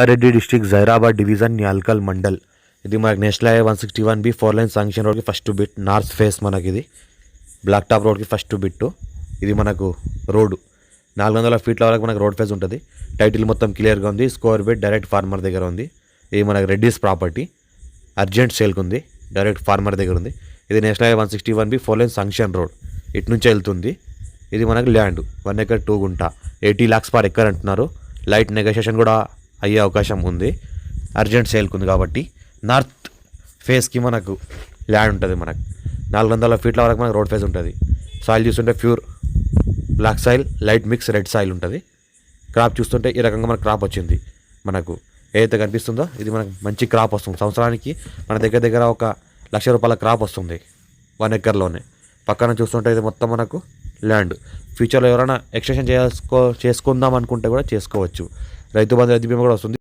Reddy district Zaheerabad division Nyalkal mandal. ఇది మనకి national highway 161B 4 line sanction రోడ్కి ఫస్ట్ బిట్ నార్త్ ఫేస్. మనకి ఇది బ్లాక్ టాప్ రోడ్కి ఫస్ట్ బిట్. ఇది మనకు రోడ్డు 400 ఫీట్ల వరకు మనకు రోడ్ ఫేస్ ఉంటుంది. టైటిల్ మొత్తం క్లియర్గా ఉంది. స్క్వేర్ బిట్ డైరెక్ట్ ఫార్మర్ దగ్గర ఉంది. ఇది మనకు రెడ్డిస్ ప్రాపర్టీ, అర్జెంట్ సేల్కి ఉంది, డైరెక్ట్ ఫార్మర్ దగ్గర ఉంది. ఇది national highway 161B 4 line sanction road, ఇటు నుంచి వెళ్తుంది. ఇది మనకు ల్యాండ్ 1 ఎకర్ 2 గుంట, 80 lakhs పర్ ఎకర్ అంటున్నారు. లైట్ నెగోషియేషన్ కూడా అయ్యే అవకాశం ఉంది, అర్జెంట్ సేల్కి ఉంది కాబట్టి. నార్త్ ఫేస్కి మనకు ల్యాండ్ ఉంటుంది. మనకు 400 ఫీట్ల వరకు మనకు రోడ్ ఫేస్ ఉంటుంది. సాయిల్ చూస్తుంటే pure black soil, light mix red soil ఉంటుంది. క్రాప్ చూస్తుంటే ఈ రకంగా మనకు క్రాప్ వచ్చింది. మనకు ఏదైతే కనిపిస్తుందో ఇది మనకు మంచి క్రాప్ వస్తుంది. సంవత్సరానికి మన దగ్గర ఒక ₹1,00,000 క్రాప్ వస్తుంది 1 ఎకర్లోనే. పక్కన చూస్తుంటే ఇది మొత్తం మనకు ల్యాండ్. ఫ్యూచర్లో ఎవరైనా ఎక్స్టెన్షన్ చేసుకుందాం అనుకుంటే కూడా చేసుకోవచ్చు. రైతు బంధు, రైతు బీమా కూడా వస్తుంది.